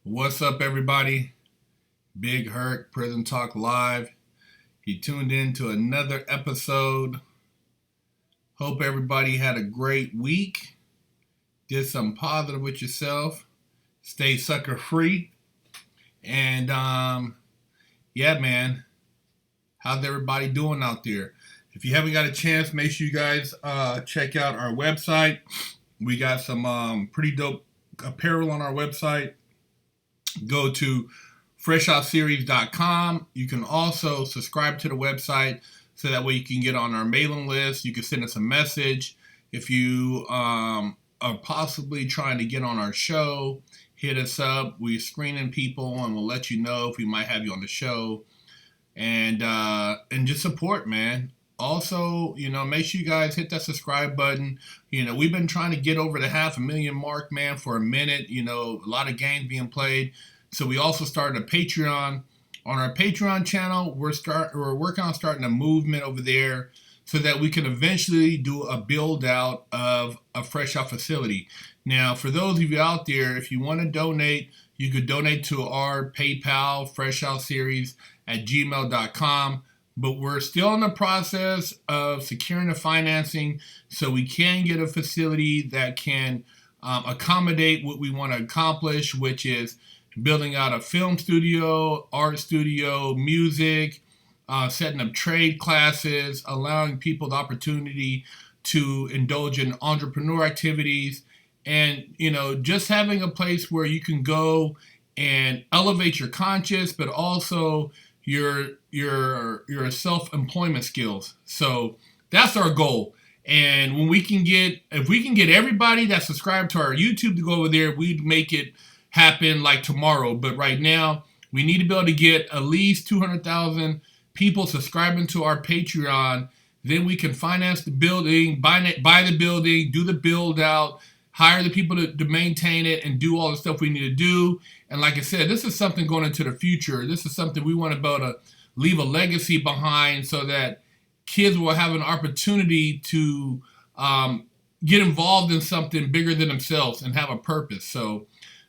What's up, everybody? Big Herc, Prison Talk Live. You tuned in to another episode. Hope everybody had a great week. Did something positive with yourself. Stay sucker free. And yeah, man. How's everybody doing out there? If you haven't got a chance, make sure you guys check out our website. We got some pretty dope apparel on our website. Go to freshoutseries.com. You can also subscribe to the website so that way you can get on our mailing list. You can send us a message. If you are possibly trying to get on our show, hit us up. We're screening people and we'll let you know if we might have you on the show. And just support, man. Also, make sure you guys hit that subscribe button. We've been trying to get over the 500,000 mark, man, for a minute. A lot of games being played. So we also started a Patreon. On our Patreon channel, we're working on starting a movement over there so that we can eventually do a build out of a Fresh Out facility. Now, for those of you out there, if you want to donate, you could donate to our PayPal, freshoutseries@gmail.com. But we're still in the process of securing the financing so we can get a facility that can accommodate what we want to accomplish, which is building out a film studio, art studio, music, setting up trade classes, allowing people the opportunity to indulge in entrepreneur activities, and just having a place where you can go and elevate your conscious, but also your self-employment skills. So that's our goal. And if we can get everybody that subscribed to our YouTube to go over there, we'd make it happen like tomorrow. But right now, we need to be able to get at least 200,000 people subscribing to our Patreon. Then we can finance the building, buy the building, do the build out, hire the people to maintain it, and do all the stuff we need to do. And like I said, this is something going into the future. This is something we want to be able to leave a legacy behind so that kids will have an opportunity to get involved in something bigger than themselves and have a purpose. So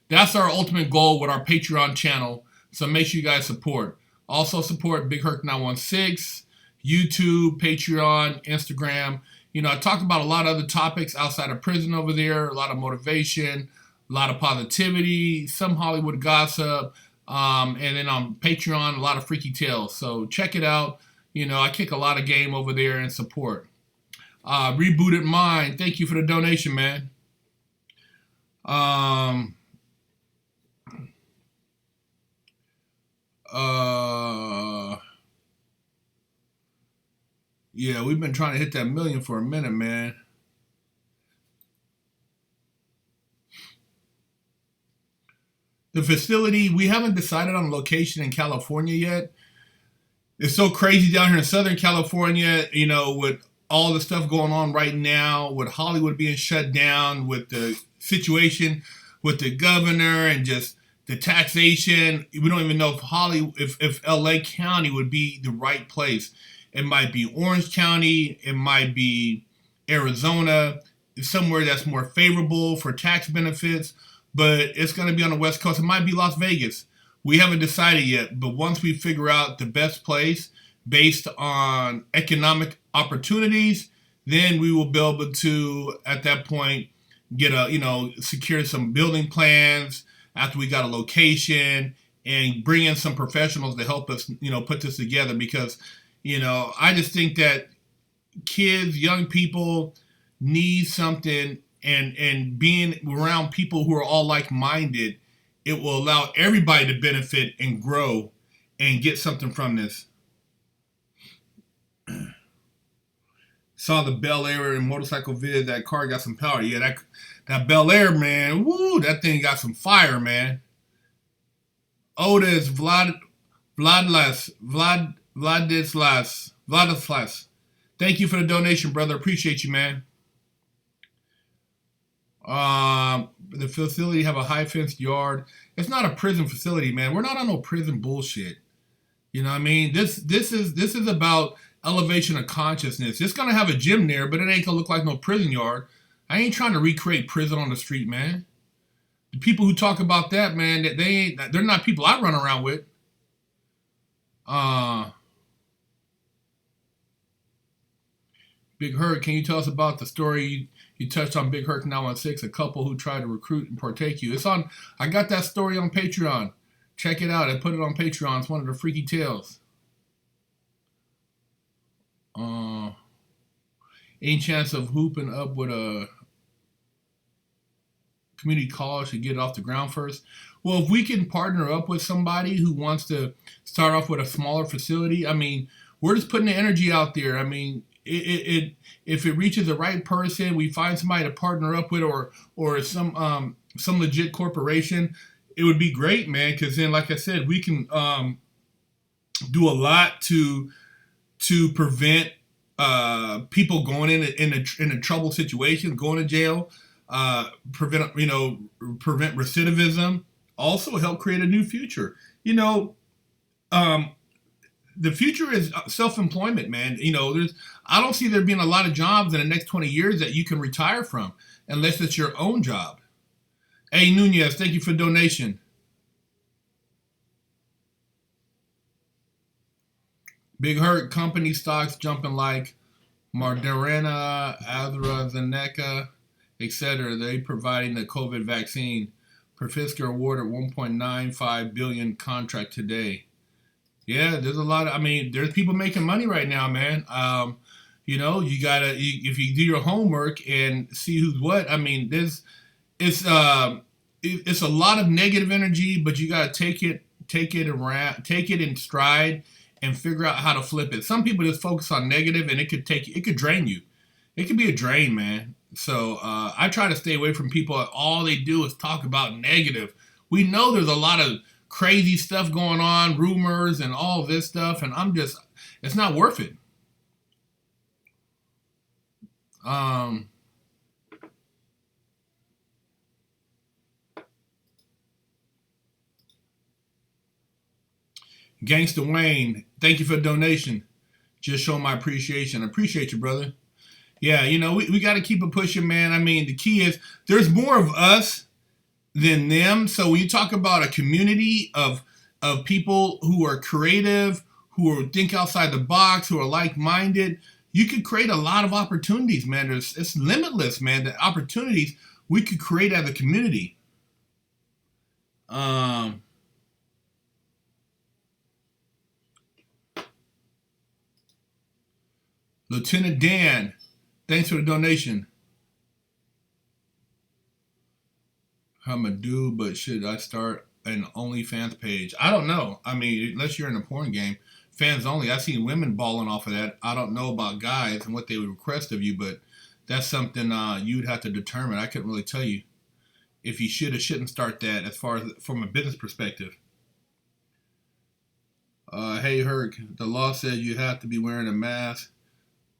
that's our ultimate goal with our Patreon channel. So make sure you guys support. Also support Big Herc 916, YouTube, Patreon, Instagram. I talked about a lot of other topics outside of prison over there, a lot of motivation, a lot of positivity, some Hollywood gossip, and then on Patreon, a lot of freaky tales. So check it out. I kick a lot of game over there and support. Rebooted Mind, thank you for the donation, man. Yeah, we've been trying to hit that 1,000,000 for a minute, man. The facility, we haven't decided on location in California yet. It's so crazy down here in Southern California, with all the stuff going on right now, with Hollywood being shut down, with the situation with the governor and just the taxation. We don't even know if LA County would be the right place. It might be Orange County. It might be Arizona, somewhere that's more favorable for tax benefits. But it's going to be on the West Coast. It might be Las Vegas. We haven't decided yet. But once we figure out the best place based on economic opportunities, then we will be able to, at that point, get secure some building plans after we got a location and bring in some professionals to help us, put this together. Because, I just think that kids, young people need something, and being around people who are all like-minded, it will allow everybody to benefit and grow and get something from this. Saw the Bel Air and motorcycle video. That car got some power. Yeah, that Bel Air, man. Woo, that thing got some fire, man. Otis Vladislas. Thank you for the donation, brother. Appreciate you, man. The facility have a high fenced yard. It's not a prison facility, man. We're not on no prison bullshit. You know what I mean? This is about elevation of consciousness. It's gonna have a gym there, but it ain't gonna look like no prison yard. I ain't trying to recreate prison on the street, man. The people who talk about that, man, that they're not people I run around with. Uh, Big Herc, can you tell us about the story you touched on Big Herc 916, a couple who tried to recruit and partake you? It's on. I got that story on Patreon. Check it out. I put it on Patreon. It's one of the freaky tales. Any chance of hooping up with a community college to get it off the ground first? Well, if we can partner up with somebody who wants to start off with a smaller facility, I mean, we're just putting the energy out there. I mean, if it reaches the right person, we find somebody to partner up with, or some legit corporation, it would be great, man. Because then, like I said, we can do a lot to prevent people going in a trouble situation, going to jail, prevent recidivism, also help create a new future. The future is self-employment, man. I don't see there being a lot of jobs in the next 20 years that you can retire from unless it's your own job. Hey, Nunez, thank you for the donation. Big Herc, company stocks jumping like Moderna, AstraZeneca, etc. They providing the COVID vaccine. Pritzker awarded $1.95 billion contract today. Yeah, there's a lot of, there's people making money right now, man. You gotta, if you do your homework and see who's what, it's a lot of negative energy, but you gotta take it in stride and figure out how to flip it. Some people just focus on negative and it could drain you. It could be a drain, man. So I try to stay away from people that all they do is talk about negative. We know there's a lot of crazy stuff going on, rumors and all this stuff, and it's not worth it. Gangsta Wayne, thank you for the donation. Just show my appreciation. I appreciate you, brother. Yeah, we got to keep it pushing, man. The key is there's more of us than them. So when you talk about a community of people who are creative, who think outside the box, who are like-minded, you could create a lot of opportunities, man. It's limitless, man. The opportunities we could create as a community. Lieutenant Dan, thanks for the donation. I'm a dude, but should I start an OnlyFans page? I don't know. Unless you're in a porn game, fans only. I've seen women balling off of that. I don't know about guys and what they would request of you, but that's something you'd have to determine. I couldn't really tell you if you should or shouldn't start that as far as from a business perspective. Hey, Herc, the law says you have to be wearing a mask.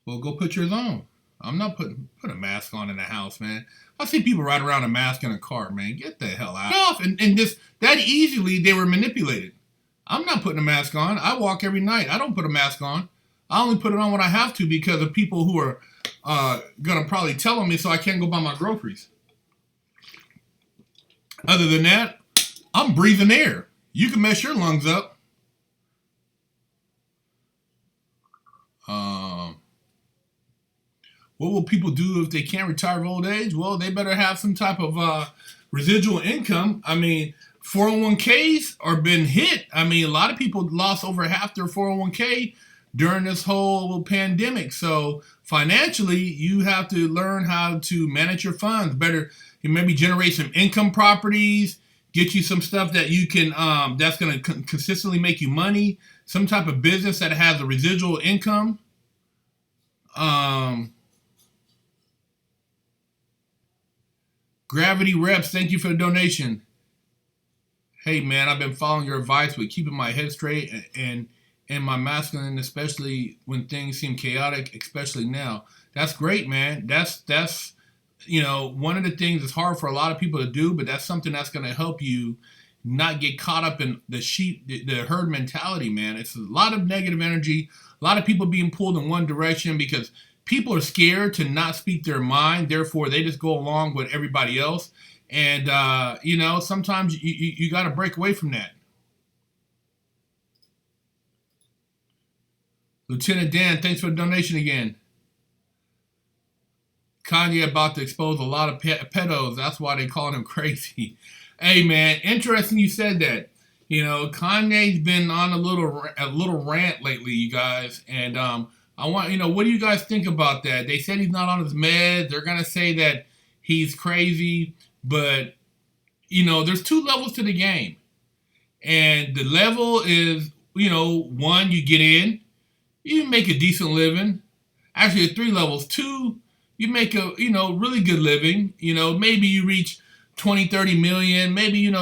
Well, go put yours on. I'm not put a mask on in the house, man. I see people ride around a mask in a car, man. Get the hell out. And just that easily they were manipulated. I'm not putting a mask on. I walk every night. I don't put a mask on. I only put it on when I have to because of people who are going to probably tell on me so I can't go buy my groceries. Other than that, I'm breathing air. You can mess your lungs up. What will people do if they can't retire of old age? Well, they better have some type of residual income. 401ks are been hit. A lot of people lost over half their 401k during this whole pandemic. So financially, you have to learn how to manage your funds better. You maybe generate some income properties, get you some stuff that you can, that's going to consistently make you money. Some type of business that has a residual income. Gravity Reps, thank you for the donation. Hey, man, I've been following your advice with keeping my head straight and my masculine, especially when things seem chaotic, especially now. That's great, man. That's one of the things that's hard for a lot of people to do, but that's something that's going to help you not get caught up in the herd mentality, man. It's a lot of negative energy, a lot of people being pulled in one direction because people are scared to not speak their mind. Therefore, they just go along with everybody else. And sometimes you got to break away from that. Lieutenant Dan, thanks for the donation again. Kanye about to expose a lot of pedos. That's why they call him crazy. Hey, man, interesting you said that. Kanye's been on a little rant lately, you guys. And I want, what do you guys think about that? They said he's not on his meds. They're going to say that he's crazy. But, there's two levels to the game. And the level is, one, you get in. You make a decent living. Actually, three levels. Two, you make a, really good living. Maybe you reach 20, 30 million. Maybe, you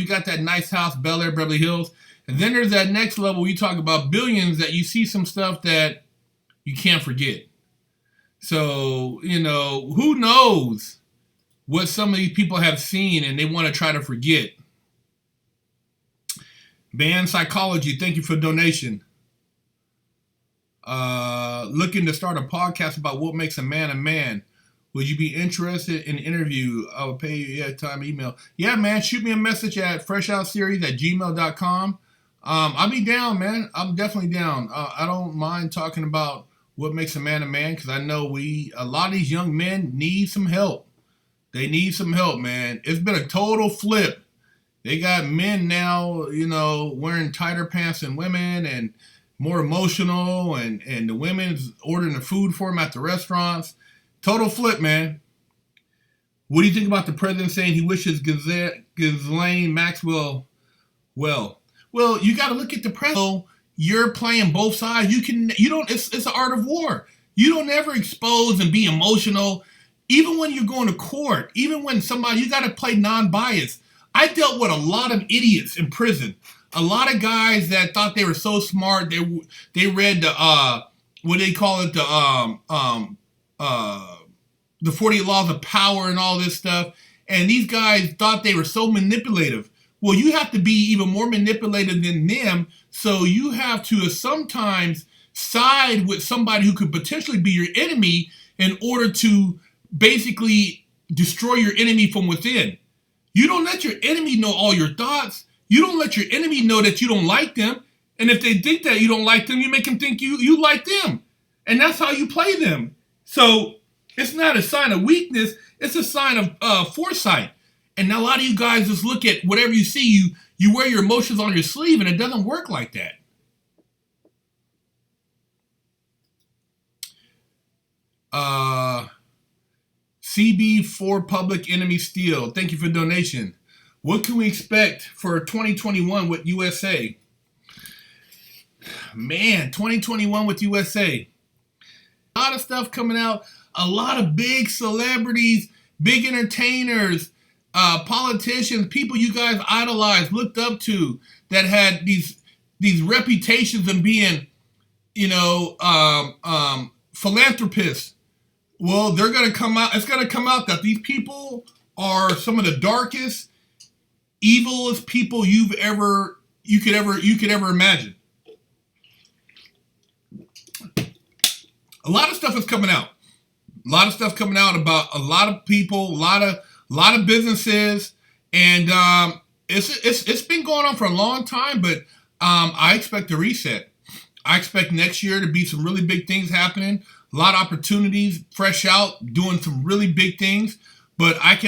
got that nice house, Bel Air, Beverly Hills. And then there's that next level where you talk about billions that you see some stuff that you can't forget. So, who knows what some of these people have seen and they want to try to forget. Band Psychology, thank you for the donation. Looking to start a podcast about what makes a man a man. Would you be interested in an interview? I'll pay you time, email. Yeah, man, shoot me a message at freshoutseries@gmail.com. I'll be down, man. I'm definitely down. I don't mind talking about what makes a man, because I know a lot of these young men need some help. They need some help, man. It's been a total flip. They got men now, wearing tighter pants than women and more emotional, and the women's ordering the food for them at the restaurants. Total flip, man. What do you think about the president saying he wishes Ghislaine Maxwell well? Well, you got to look at the president. You're playing both sides. It's an art of war. You don't ever expose and be emotional. Even when you're going to court, even when you got to play non-biased. I dealt with a lot of idiots in prison. A lot of guys that thought they were so smart. They read the what they call it, the 48 Laws of Power and all this stuff. And these guys thought they were so manipulative. Well, you have to be even more manipulative than them. So you have to sometimes side with somebody who could potentially be your enemy in order to basically destroy your enemy from within. You don't let your enemy know all your thoughts. You don't let your enemy know that you don't like them. And if they think that you don't like them, you make them think you like them. And that's how you play them. So it's not a sign of weakness. It's a sign of foresight. And a lot of you guys just look at whatever you see. You wear your emotions on your sleeve, and it doesn't work like that. CB4 Public Enemy Steel, thank you for the donation. What can we expect for 2021 with USA? Man, 2021 with USA. A lot of stuff coming out. A lot of big celebrities, big entertainers, politicians, people you guys idolized, looked up to, that had these reputations of being, philanthropists. Well, they're going to come out. It's going to come out that these people are some of the darkest, evilest people you could ever imagine. A lot of stuff is coming out. A lot of stuff coming out about a lot of people, a lot of businesses, and it's been going on for a long time. But I expect a reset. I expect next year to be some really big things happening. A lot of opportunities, fresh out, doing some really big things. But I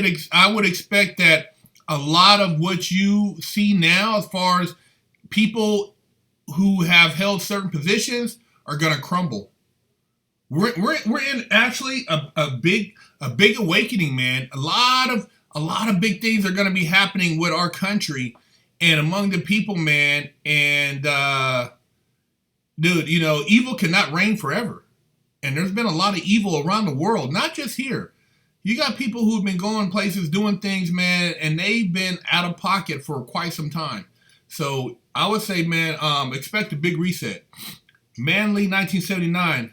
would expect that a lot of what you see now, as far as people who have held certain positions, are going to crumble. We're in actually a big awakening, man. A lot of big things are going to be happening with our country and among the people, man. And dude, evil cannot reign forever. And there's been a lot of evil around the world, not just here. You got people who've been going places, doing things, man, and they've been out of pocket for quite some time. So I would say, man, expect a big reset. Manly 1979.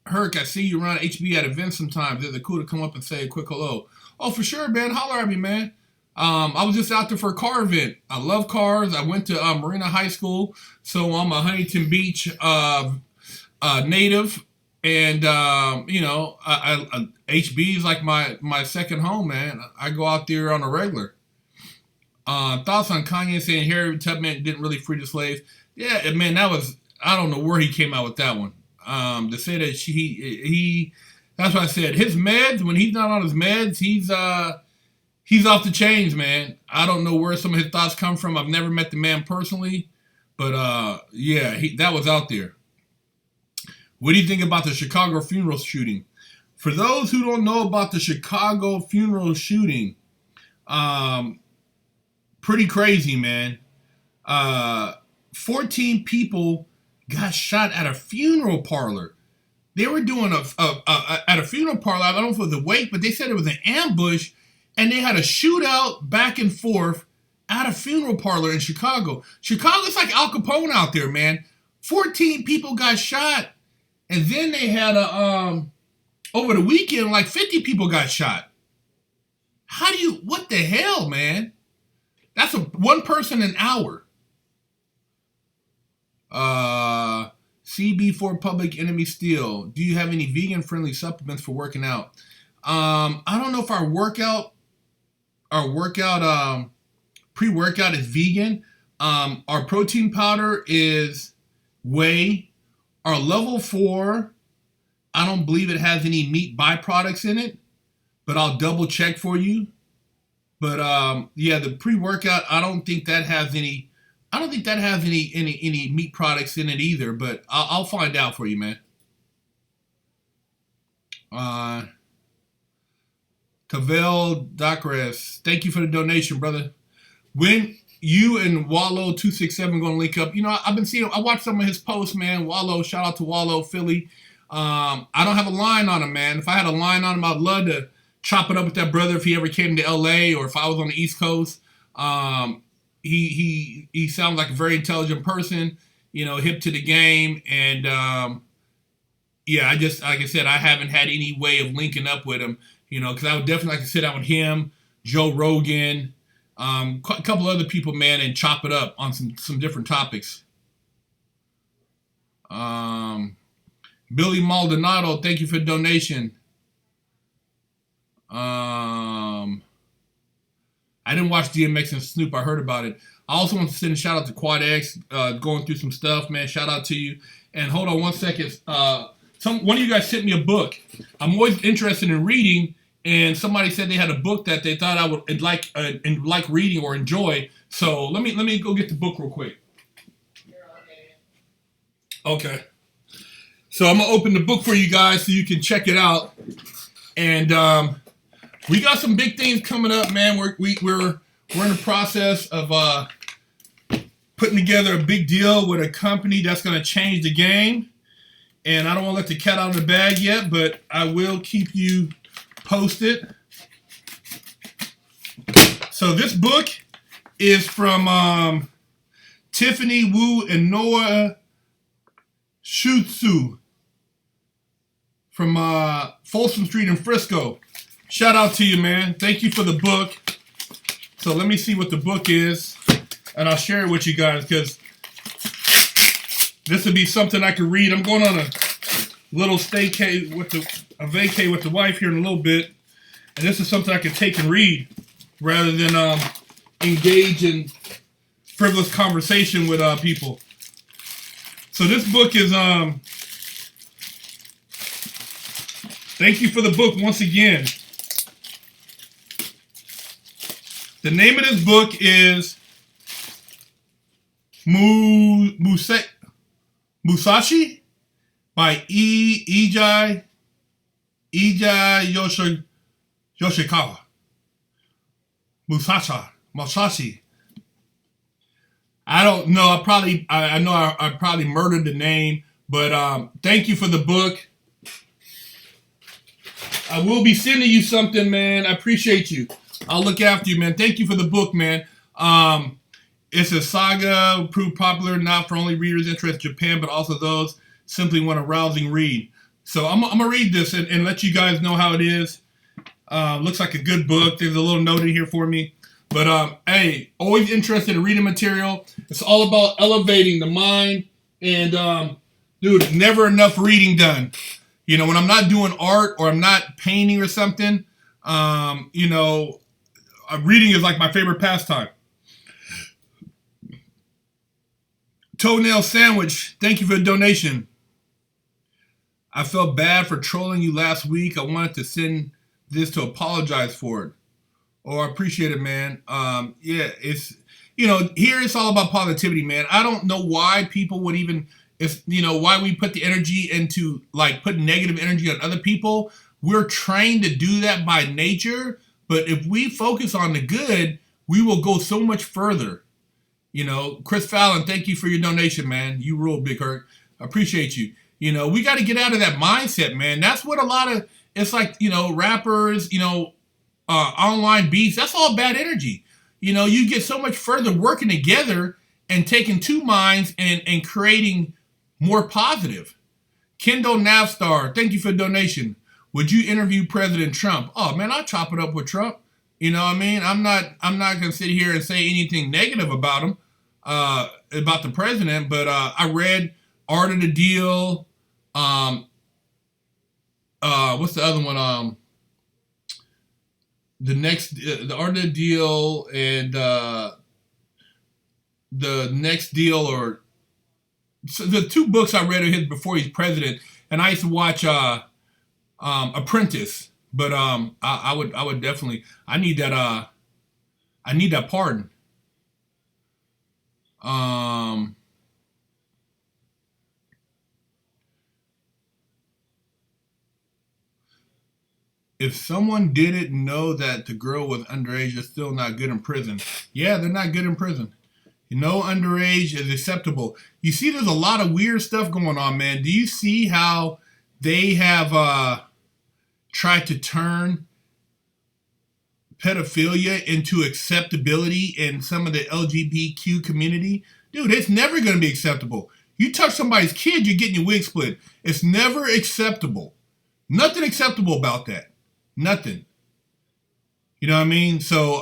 Herc, I see you around HB at events sometimes. Is it cool to come up and say a quick hello? Oh, for sure, man. Holler at me, man. I was just out there for a car event. I love cars. I went to Marina High School, so I'm a Huntington Beach native. And HB is like my second home, man. I go out there on a regular. Thoughts on Kanye saying Harriet Tubman didn't really free the slaves? Yeah, man, that was, I don't know where he came out with that one. To say that he that's what I said. His meds, when he's not on his meds, he's off the chains, man. I don't know where some of his thoughts come from. I've never met the man personally, but that was out there. What do you think about the Chicago funeral shooting? For those who don't know about the Chicago funeral shooting, pretty crazy, man. 14 people got shot at a funeral parlor. They were doing at a funeral parlor. I don't know if it was a wake, but they said it was an ambush, and they had a shootout back and forth at a funeral parlor in Chicago. Chicago's like Al Capone out there, man. 14 people got shot, and then they had over the weekend, like 50 people got shot. What the hell, man? That's one person an hour. CB4 Public Enemy Steel. Do you have any vegan-friendly supplements for working out? I don't know if our pre-workout is vegan. Our protein powder is whey. Our level 4, I don't believe it has any meat byproducts in it, but I'll double check for you. But the pre-workout, I don't think that has any meat products in it either, but I'll find out for you, man. Cavell Docres, thank you for the donation, brother. When you and Wallow 267 going to link up, I've been seeing, I watched some of his posts, man. Wallow, shout out to Wallow, Philly. I don't have a line on him, man. If I had a line on him, I'd love to chop it up with that brother if he ever came to LA or if I was on the East Coast. He sounds like a very intelligent person, hip to the game. And, I just, like I said, I haven't had any way of linking up with him, because I would definitely like to sit down with him, Joe Rogan, a couple other people, man, and chop it up on some different topics. Billy Maldonado, thank you for the donation. I didn't watch DMX and Snoop. I heard about it. I also want to send a shout out to Quad X, going through some stuff, man. Shout out to you. And hold on one second. One of you guys sent me a book. I'm always interested in reading, and somebody said they had a book that they thought I would like reading or enjoy. So let me go get the book real quick. Okay. So I'm gonna open the book for you guys so you can check it out. And we got some big things coming up, man. We're in the process of putting together a big deal with a company that's going to change the game. And I don't want to let the cat out of the bag yet, but I will keep you posted. So this book is from Tiffany Wu and Noah Shutsu from Folsom Street in Frisco. Shout out to you, man. Thank you for the book. So let me see what the book is, and I'll share it with you guys, because this would be something I could read. I'm going on a little vacay with the wife here in a little bit, and this is something I could take and read rather than engage in frivolous conversation with people. So this book is thank you for the book once again. The name of this book is Musashi by Ija Yoshikawa. Musashi. I don't know. I know I probably murdered the name, but thank you for the book. I will be sending you something, man. I appreciate you. I'll look after you, man. Thank you for the book, man. It's a saga, proved popular not for only readers interested in Japan, but also those simply want a rousing read. So I'm going to read this and let you guys know how it is. Looks like a good book. There's a little note in here for me. But, hey, always interested in reading material. It's all about elevating the mind. And, dude, never enough reading done. You know, when I'm not doing art or I'm not painting or something, you know, reading is like my favorite pastime. Toenail Sandwich, thank you for the donation. I felt bad for trolling you last week. I wanted to send this to apologize for it. Oh, I appreciate it, man. Yeah, it's, you know, here it's all about positivity, man. I don't know why people would even, if, you know, why we put the energy into, like, put negative energy on other people. We're trained to do that by nature, but if we focus on the good, we will go so much further. You know, Chris Fallon, thank you for your donation, man. You rule, Big Herc. I appreciate you. You know, we got to get out of that mindset, man. That's what a lot of, it's like, you know, rappers, you know, online beats, that's all bad energy. You know, you get so much further working together and taking two minds and creating more positive. Kendall Navstar, thank you for the donation. Would you interview President Trump? Oh man, I'll chop it up with Trump. You know what I mean? I'm not gonna sit here and say anything negative about him, about the president, but I read Art of the Deal. What's the other one? The Art of the Deal and the next deal, or so the two books I read of his before he's president, and I used to watch Apprentice, but I would definitely, I need that pardon. If someone didn't know that the girl was underage, they're still not good in prison. Yeah, they're not good in prison. You know, underage is acceptable. You see, there's a lot of weird stuff going on, man. Do you see how they have tried to turn pedophilia into acceptability in some of the LGBTQ community? Dude, it's never going to be acceptable. You touch somebody's kid, you're getting your wig split. It's never acceptable. Nothing acceptable about that. Nothing. You know what I mean? So,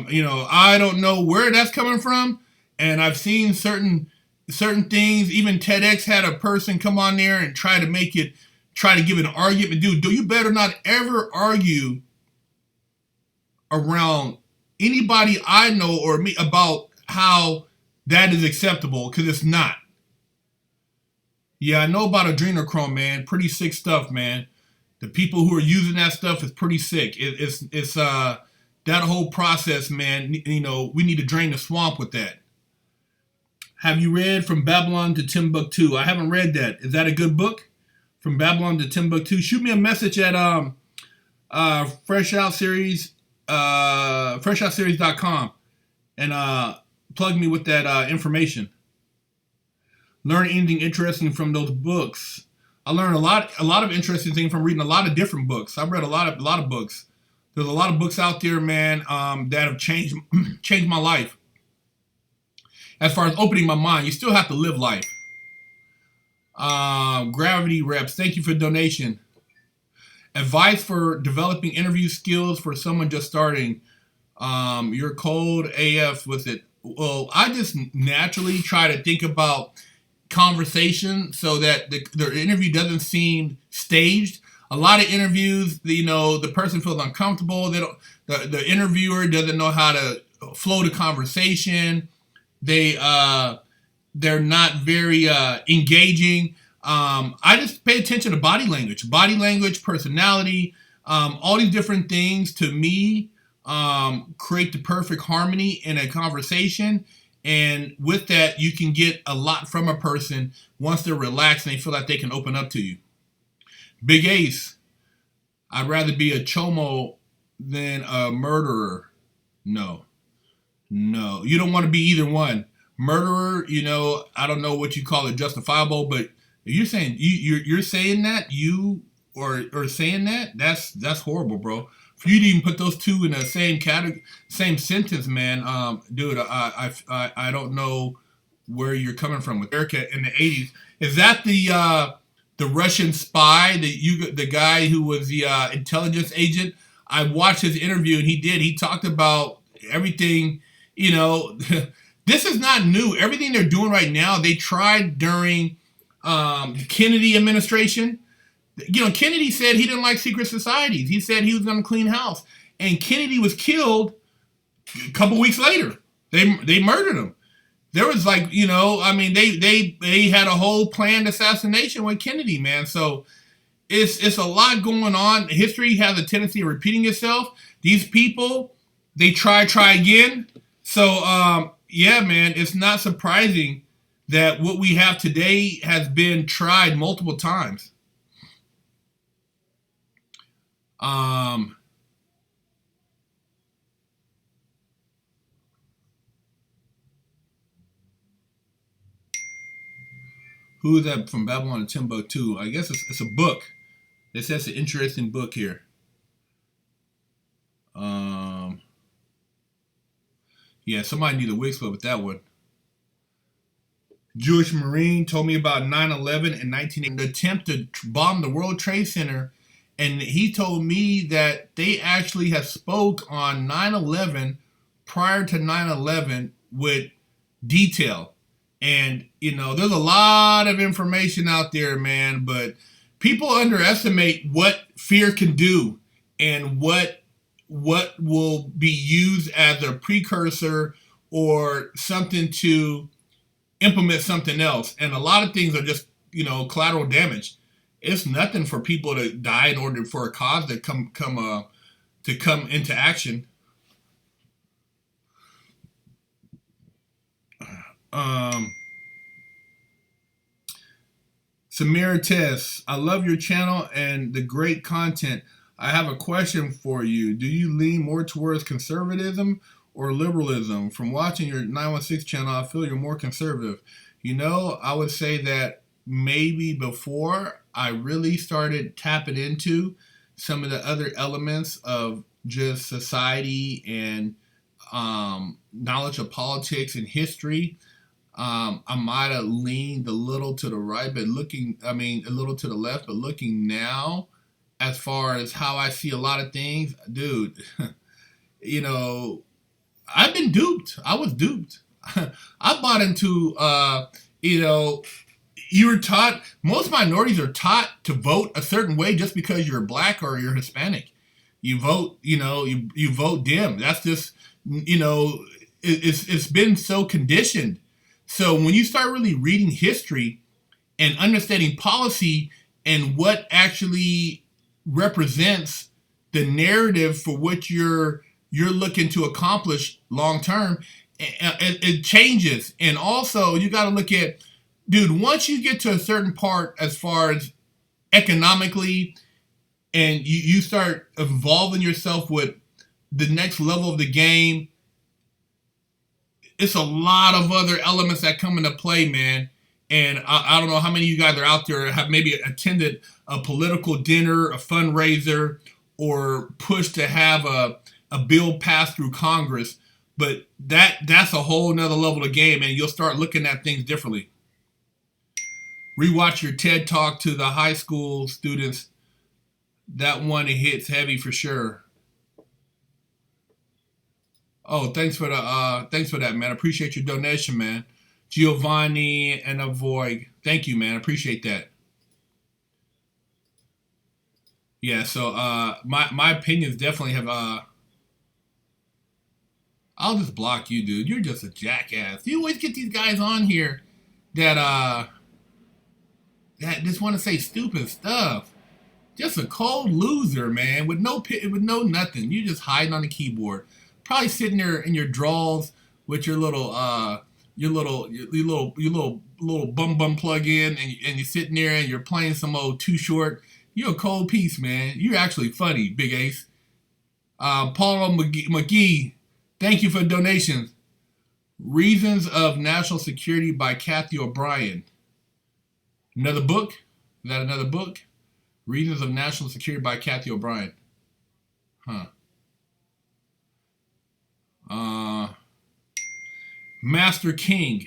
you know, I don't know where that's coming from, and I've seen certain things. Even TEDx had a person come on there and try to give an argument. Dude, you better not ever argue around anybody I know or me about how that is acceptable, because it's not. Yeah, I know about adrenochrome, man. Pretty sick stuff, man. The people who are using that stuff is pretty sick. It's that whole process, man. You know, we need to drain the swamp with that. Have you read From Babylon to Timbuktu? I haven't read that. Is that a good book? From Babylon to Timbuktu. Shoot me a message at freshoutseries.com and plug me with that information. Learn anything interesting from those books. I learned a lot of interesting things from reading a lot of different books. I've read a lot of books. There's a lot of books out there, man, that have changed my life. As far as opening my mind, you still have to live life. Gravity Reps, thank you for the donation. Advice for developing interview skills for someone just starting. You're cold AF with it. Well, I just naturally try to think about conversation so that the interview doesn't seem staged. A lot of interviews, you know, the person feels uncomfortable. The interviewer doesn't know how to flow the conversation. They're not very engaging. I just pay attention to body language, personality, all these different things to me create the perfect harmony in a conversation. And with that, you can get a lot from a person once they're relaxed and they feel like they can open up to you. Big Ace, I'd rather be a chomo than a murderer. No, you don't want to be either one. Murderer, you know, I don't know what you call it, justifiable, but if you're saying you're saying that or saying that's horrible, bro. For you to even put those two in the same category, same sentence, man, dude, I don't know where you're coming from with Erica in the 80s. Is that the Russian spy, the guy who was the intelligence agent? I watched his interview and he talked about everything, you know. This is not new. Everything they're doing right now, they tried during the Kennedy administration. Kennedy said he didn't like secret societies. He said he was going to clean house. And Kennedy was killed a couple weeks later. They murdered him. There was they had a whole planned assassination with Kennedy, man. So it's a lot going on. History has a tendency of repeating itself. These people, they try again. So yeah, man, it's not surprising that what we have today has been tried multiple times. Who is that from Babylon to Timbuktu? I guess it's a book. It says an interesting book here. Yeah, somebody need a wig split with that one. Jewish Marine told me about 9/11 and 1980, the attempt to bomb the World Trade Center, and he told me that they actually have spoke on 9/11 prior to 9/11 with detail. And there's a lot of information out there, man, but people underestimate what fear can do and what will be used as a precursor or something to implement something else. And a lot of things are just, collateral damage. It's nothing for people to die in order for a cause to come into action. Samira Tess, I love your channel and the great content. I have a question for you. Do you lean more towards conservatism or liberalism? From watching your 916 channel, I feel you're more conservative. I would say that maybe before I really started tapping into some of the other elements of just society and knowledge of politics and history, I might have leaned a little to the right, but a little to the left, but looking now, as far as how I see a lot of things, dude, I've been duped. I was duped. I bought into, you were taught, most minorities are taught to vote a certain way just because you're black or you're Hispanic. You vote, you vote dim. That's just, it's been so conditioned. So when you start really reading history and understanding policy and what actually represents the narrative for what you're looking to accomplish long term, it changes. And also you got to look at, dude, once you get to a certain part as far as economically and you start involving yourself with the next level of the game, it's a lot of other elements that come into play, man. And I don't know how many of you guys are out there have maybe attended a political dinner, a fundraiser, or pushed to have a bill passed through Congress. But that's a whole nother level of game, and you'll start looking at things differently. Rewatch your TED Talk to the high school students. That one, it hits heavy for sure. Oh, thanks for that, man. I appreciate your donation, man. Giovanni and Avoid. Thank you, man. I appreciate that. Yeah, so my opinions definitely have I'll just block you, dude. You're just a jackass. You always get these guys on here that just want to say stupid stuff. Just a cold loser, man, with no nothing. You just hiding on the keyboard. Probably sitting there in your drawers with your little bum plug in, and you're sitting there and you're playing some old Too Short. You're a cold piece, man. You're actually funny, Big Ace. Paul McGee, thank you for the donations. Reasons of National Security by Kathy O'Brien. Another book? Is that another book? Reasons of National Security by Kathy O'Brien. Huh. Master King,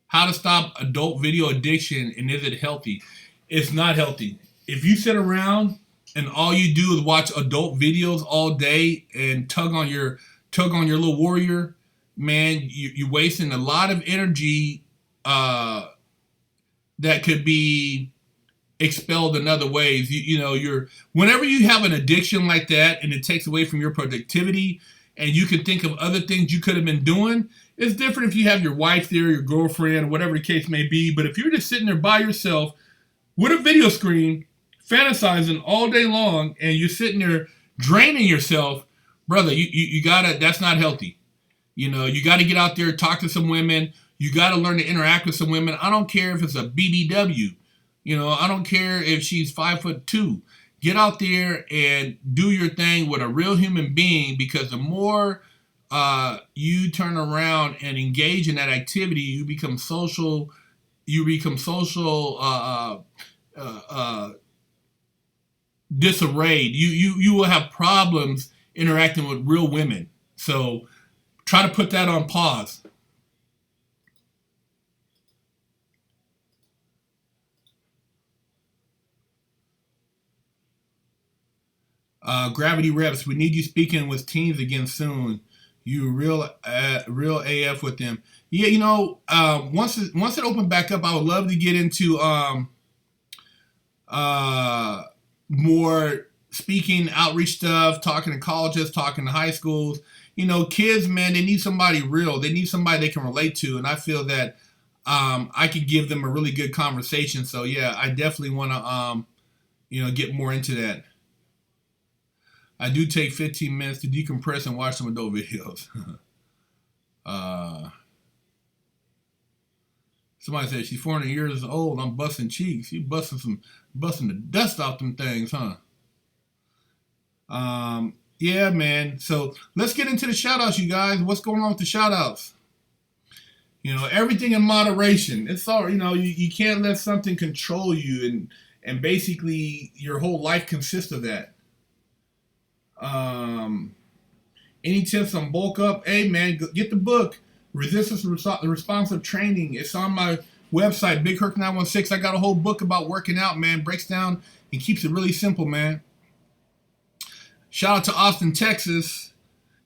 how to stop adult video addiction and is it healthy? It's not healthy. If you sit around and all you do is watch adult videos all day and tug on your little warrior, man, you're wasting a lot of energy that could be expelled in other ways. You're whenever you have an addiction like that and it takes away from your productivity and you can think of other things you could have been doing. It's different if you have your wife there, your girlfriend, whatever the case may be. But if you're just sitting there by yourself with a video screen, fantasizing all day long, and you're sitting there draining yourself, brother, you gotta, that's not healthy. You gotta get out there, talk to some women. You gotta learn to interact with some women. I don't care if it's a BBW. I don't care if she's 5'2". Get out there and do your thing with a real human being, because the more you turn around and engage in that activity, you become social. You become social disarrayed. You will have problems interacting with real women. So try to put that on pause. Gravity Reps, we need you speaking with teens again soon. You real AF with them. Yeah, once it opened back up, I would love to get into more speaking outreach stuff, talking to colleges, talking to high schools. Kids, man, they need somebody real. They need somebody they can relate to, and I feel that I could give them a really good conversation. So yeah, I definitely want to get more into that. I do take 15 minutes to decompress and watch some adult videos. Somebody said she's 400 years old. I'm busting cheeks. You busting the dust off them things, huh? Yeah, man. So let's get into the shout outs, you guys. What's going on with the shout outs? Everything in moderation. It's all, you can't let something control you, and basically your whole life consists of that. Any tips on bulk up? Hey man, get the book, Resistance the Responsive Training. It's on my website, Big Herc 916. I got a whole book about working out, man. Breaks down and keeps it really simple, man. Shout out to Austin, Texas.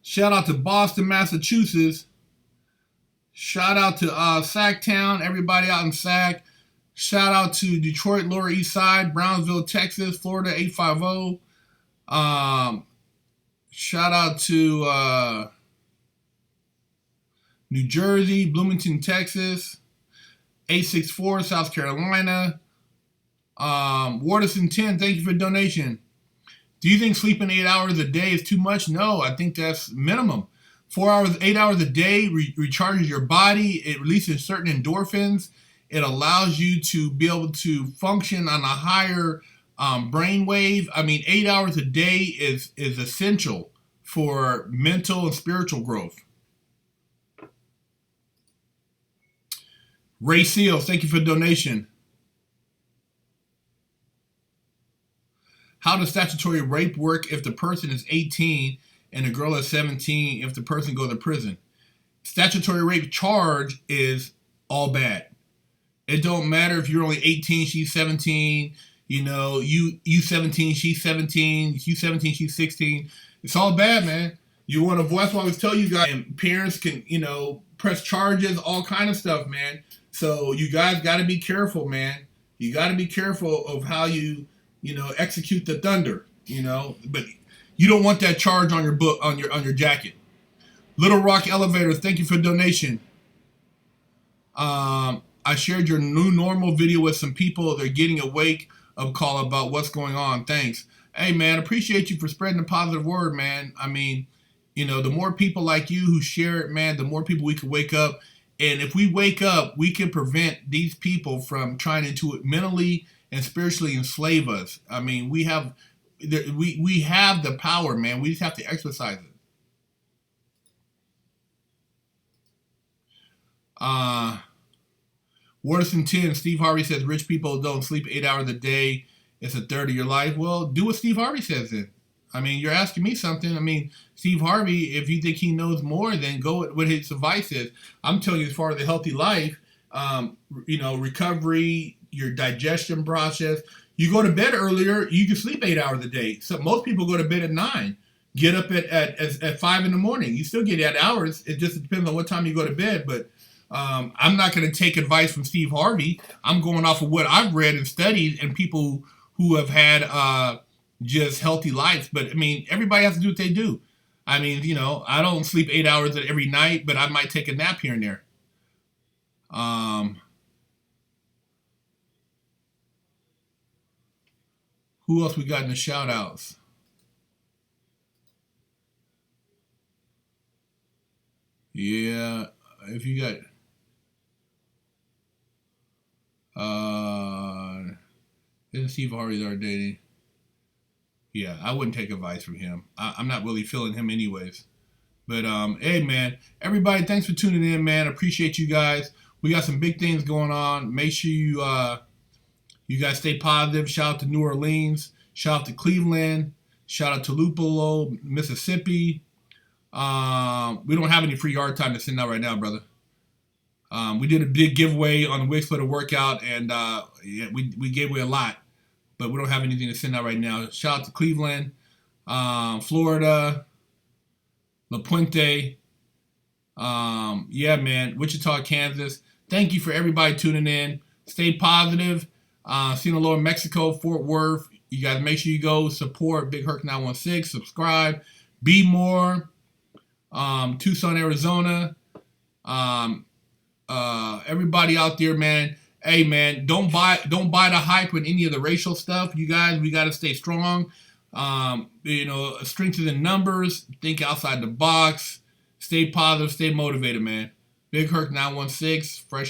Shout out to Boston, Massachusetts. Shout out to Sacktown, everybody out in Sac. Shout out to Detroit, Lower East Side, Brownsville, Texas, Florida 850. Shout out to New Jersey, Bloomington, Texas, 864, South Carolina. Waterson 10, thank you for the donation. Do you think sleeping 8 hours a day is too much? No, I think that's minimum. 4 hours, 8 hours a day recharges your body. It releases certain endorphins. It allows you to be able to function on a higher brainwave. 8 hours a day is essential for mental and spiritual growth. Ray Seals, thank you for the donation. How does statutory rape work if the person is 18 and the girl is 17 if the person goes to prison? Statutory rape charge is all bad. It don't matter if you're only 18, she's 17, you 17, she's 17, you 17, she's 16. It's all bad, man. You want to avoid, that's why I always tell you guys, and parents can, press charges, all kind of stuff, man. So you guys got to be careful, man. You got to be careful of how you execute the thunder, but you don't want that charge on your book, on your jacket. Little Rock Elevator, thank you for the donation. I shared your new normal video with some people. They're getting a wake-up call about what's going on. Thanks. Hey, man, appreciate you for spreading the positive word, man. The more people like you who share it, man, the more people we can wake up. And if we wake up, we can prevent these people from trying to mentally and spiritually enslave us. We have the power, man. We just have to exercise it. Waterson 10, Steve Harvey says rich people don't sleep 8 hours a day. It's a third of your life. Well, do what Steve Harvey says then. You're asking me something. Steve Harvey, if you think he knows more, then go with what his advice is. I'm telling you, as far as a healthy life, recovery, your digestion process. You go to bed earlier, you can sleep 8 hours a day. So most people go to bed at 9, get up at 5 in the morning. You still get 8 hours. It just depends on what time you go to bed. But I'm not going to take advice from Steve Harvey. I'm going off of what I've read and studied and people who have had just healthy lives. But I mean, everybody has to do what they do. I mean, I don't sleep 8 hours every night, but I might take a nap here and there. Um, who else we got in the shout outs? Yeah, if you got isn't Steve Harvey our dating? Yeah, I wouldn't take advice from him. I'm not really feeling him anyways. But hey man, everybody, thanks for tuning in, man. Appreciate you guys. We got some big things going on. Make sure you guys stay positive. Shout out to New Orleans. Shout out to Cleveland. Shout out to Tupelo, Mississippi. We don't have any free yard time to send out right now, brother. We did a big giveaway on the Wig Splitter workout, and yeah, we gave away a lot, but we don't have anything to send out right now. Shout out to Cleveland, Florida, La Puente. Yeah, man, Wichita, Kansas. Thank you for everybody tuning in. Stay positive. Sinaloa, Mexico, Fort Worth. You guys make sure you go support Big Herc 916. Subscribe. Be more. Tucson, Arizona. Everybody out there, man. Hey, man, don't buy the hype with any of the racial stuff. You guys, we got to stay strong. Strength in numbers. Think outside the box. Stay positive. Stay motivated, man. Big Herc 916. Fresh.